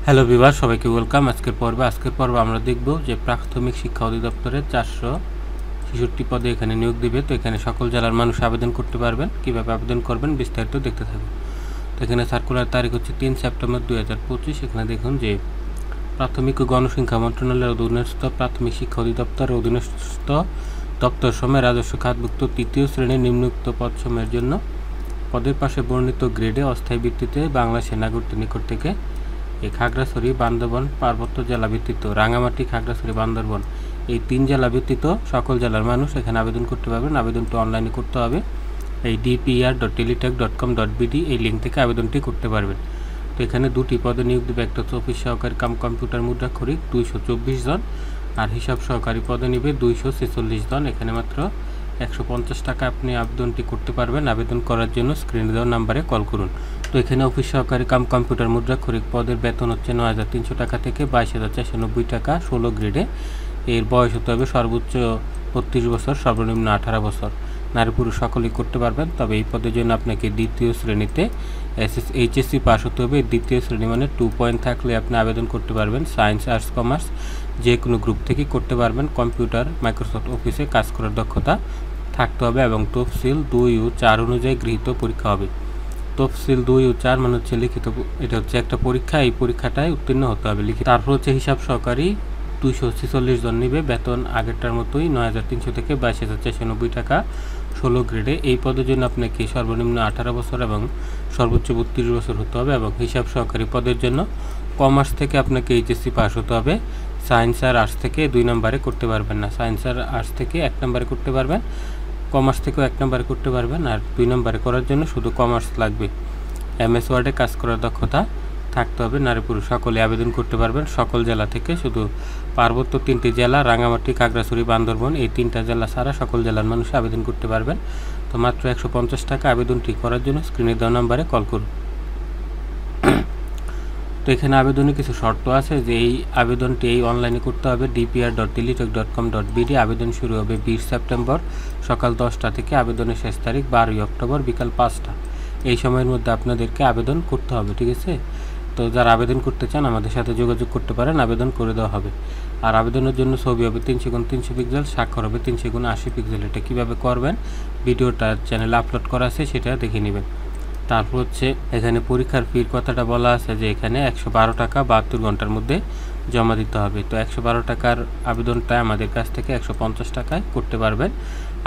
Hello viewer, সবাইকে welcome. আজকের পর্বে আমরা দেখব যে প্রাথমিক শিক্ষা অধিদপ্তরে 466 পদে এখানে নিয়োগ দিবে। তো এখানে সকল জেলার মানুষ আবেদন করতে পারবেন। কীভাবে আবেদন করবেন বিস্তারিত দেখতে থাকুন। তো এখানে সার্কুলার তারিখ হচ্ছে 3 সেপ্টেম্বর 2025। এখানে দেখুন যে প্রাথমিক ও গণশিক্ষা মন্ত্রণালয়ের অধীনস্থ প্রাথমিক শিক্ষা অধিদপ্তরের অধীনস্থ দপ্তর সময় রাজস্ব খাতভুক্ত তৃতীয় শ্রেণীর নিম্নোক্ত পদসমূহের জন্য পদের পাশে বর্ণিত গ্রেডে অস্থায়ী ভিত্তিতে বাংলাদেশের নাগরিকদের নিকট থেকে এই খাগড়াছড়ি, বান্দরবান পার্বত্য জেলা ভিত্তিত রাঙামাটি, খাগড়াছড়ি, বান্দরবান এই 3 জেলা ভিত্তিত সকল জেলার মানুষ এখানে আবেদন করতে পারবেন। আবেদনটি অনলাইনে করতে হবে। এই dpr.teletalk.com.bd এই লিঙ্ক থেকে আবেদনটি করতে পারবেন। তো এখানে দুটি পদে নিয়োগ দেবে। একটা হচ্ছে অফিস সহকারী কাম কম্পিউটার মুদ্রাক্ষরিক 224 জন, আর হিসাব সহকারী পদে নেবে 246 জন। এখানে মাত্র 150 টাকা আপনি আবেদনটি করতে পারবেন। আবেদন করার জন্য স্ক্রিনে দেওয়া নাম্বারে কল করুন। তো এখানে অফিস সহকারী কাম কম্পিউটার মুদ্রাক্ষরিক পদের বেতন হচ্ছে 9,300 টাকা থেকে 22,490 টাকা 16 গ্রেডে। এর বয়স হতে হবে সর্বোচ্চ 32 বছর, সর্বনিম্ন 18 বছর। নারী পুরুষ সকলেই করতে পারবেন। তবে এই পদের জন্য আপনাকে দ্বিতীয় শ্রেণীতে এইচএসসি পাস হতে হবে। দ্বিতীয় শ্রেণী মানে 2 পয়েন্ট থাকলে আপনি আবেদন করতে পারবেন। সায়েন্স, আর্টস, কমার্স যে কোনো গ্রুপ থেকেই করতে পারবেন। কম্পিউটার, মাইক্রোসফট অফিসে কাজ করার দক্ষতা থাকতে হবে এবং তফসিল 2 ও 4 অনুযায়ী গৃহীত পরীক্ষা হবে। তফসিল 2 ও 4 মানে হচ্ছে লিখিত, এটা হচ্ছে একটা পরীক্ষা। এই পরীক্ষাটায় উত্তীর্ণ হতে হবে লিখিত। তারপর হচ্ছে হিসাব সহকারী 246 জন নিবে। বেতন আগেরটার মতোই 9,300 থেকে 22,490 টাকা 16 গ্রেডে। এই পদের জন্য আপনাকে সর্বনিম্ন 18 বছর এবং সর্বোচ্চ 32 বছর হতে হবে। এবং হিসাব সহকারী পদের জন্য কমার্স থেকে আপনাকে এইচএসসি পাস হতে হবে। সায়েন্স আর আর্টস থেকে 2 নম্বরে করতে পারবেন না। সায়েন্স আর আর্টস থেকে 1 নম্বরে করতে পারবেন। কমার্স থেকেও 1 নম্বরে করতে পারবেন। আর 2 নম্বরে করার জন্য শুধু কমার্স লাগবে। এমএস ওয়ার্ডে কাজ করার দক্ষতা থাকতে হবে। নারী পুরুষ সকলে আবেদন করতে পারবেন সকল জেলা থেকে। শুধু পার্বত্য 3টি জেলা রাঙামাটি, খাগড়াছড়ি, বান্দরবান এই 3টা জেলা ছাড়া সকল জেলার মানুষ আবেদন করতে পারবেন। তো মাত্র 150 টাকা আবেদনটি করার জন্য স্ক্রিনে দেওয়া নাম্বারে কল করুন। তো এখানে আবেদনে কিছু শর্ত আছে যে এই আবেদনটি অনলাইনে করতে হবে। dpr.teletalk.com.bd আবেদন শুরু হবে 20 সেপ্টেম্বর সকাল 10টা থেকে। আবেদনের শেষ তারিখ 12 অক্টোবর বিকাল 5টা। এই সময়ের মধ্যে আপনাদেরকে আবেদন করতে হবে, ঠিক আছে? তো যারা আবেদন করতে চান আমাদের সাথে যোগাযোগ করতে পারেন, আবেদন করে দেওয়া হবে। আর আবেদনের জন্য ছবি হবে 300x300 পিক্সেল, স্বাক্ষর হবে 300x80 পিক্সেল। এটা কীভাবে করবেন ভিডিওটা চ্যানেলে আপলোড করা আছে, সেটা দেখে নেবেন। তারপর হচ্ছে এখানে পরীক্ষার ফির কথাটা বলা আছে যে এখানে 112 টাকা 72 ঘন্টার মধ্যে জমা দিতে হবে। তো 112 টাকার আবেদনটা আমাদের কাছ থেকে 150 টাকায় করতে পারবেন।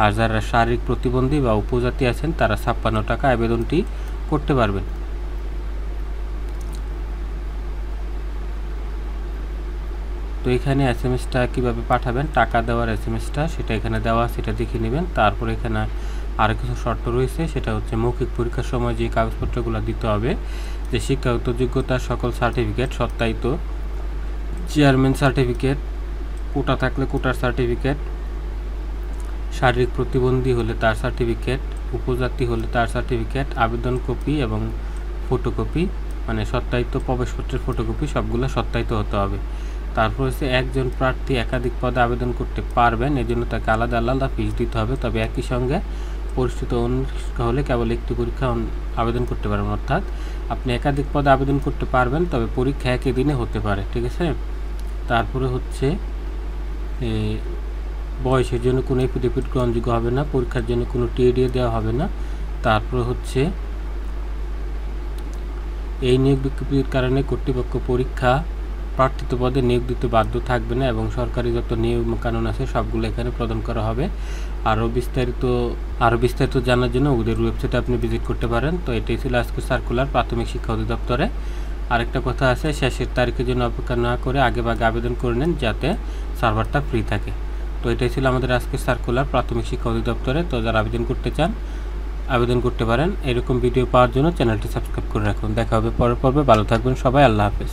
আর যারা শারীরিক প্রতিবন্ধী বা উপজাতি আছেন তারা 56 টাকা আবেদনটি করতে পারবেন। তো এখানে এসএমএসটা কীভাবে পাঠাবেন, টাকা দেওয়ার এসএমএসটা সেটা এখানে দেওয়া, সেটা দেখে নেবেন। তারপর এখানে আরও কিছু শর্ত রয়েছে, সেটা হচ্ছে মৌখিক পরীক্ষার সময় যে কাগজপত্রগুলো দিতে হবে, যে শিক্ষাগত যোগ্যতার সকল সার্টিফিকেট সত্যায়িত, চেয়ারম্যান সার্টিফিকেট, কোটা থাকলে কোটার সার্টিফিকেট, শারীরিক প্রতিবন্ধী হলে তার সার্টিফিকেট, উপজাতি হলে তার সার্টিফিকেট, আবেদন কপি এবং ফটোকপি মানে সত্যায়িত প্রবেশপত্রের ফটোকপি সবগুলো সত্যায়িত হতে হবে। তারপর হচ্ছে একজন প্রার্থী একাধিক পদে আবেদন করতে পারবেন, এজন্য তাকে আলাদা আলাদা ফিস দিতে হবে। তবে একই সঙ্গে পরিচিত অনুষ্কা হলে কেবল একটি পরীক্ষা আবেদন করতে পারবেন। অর্থাৎ আপনি একাধিক পদে আবেদন করতে পারবেন, তবে পরীক্ষা একই দিনে হতে পারে, ঠিক আছে? তারপরে হচ্ছে বয়সের জন্য কোনো এফিডেভিট গ্রহণযোগ্য হবে না, পরীক্ষার জন্য কোনো টিএডিএ দেওয়া হবে না। তারপরে হচ্ছে এই নিয়োগ বিজ্ঞপ্তির কারণে কর্তৃপক্ষ পরীক্ষা প্রার্থিত পদে নিয়োগ দিতে বাধ্য থাকবে না এবং সরকারি যত নিয়ম কানুন আছে সবগুলো এখানে প্রদান করা হবে। আরও বিস্তারিত জানার জন্য ওদের ওয়েবসাইটে আপনি ভিজিট করতে পারেন। তো এটাই ছিল আজকে সার্কুলার প্রাথমিক শিক্ষা অধিদপ্তরে। আরেকটা কথা আছে, শেষের তারিখের জন্য অপেক্ষা না করে আগেভাগে আবেদন করে নেন যাতে সার্ভারটা ফ্রি থাকে। তো এটাই ছিল আমাদের আজকে সার্কুলার প্রাথমিক শিক্ষা অধিদপ্তরে। তো যারা আবেদন করতে চান আবেদন করতে পারেন। এরকম ভিডিও পাওয়ার জন্য চ্যানেলটি সাবস্ক্রাইব করে রাখুন। দেখা হবে পরের পর্বে। ভালো থাকবেন সবাই। আল্লাহ হাফেজ।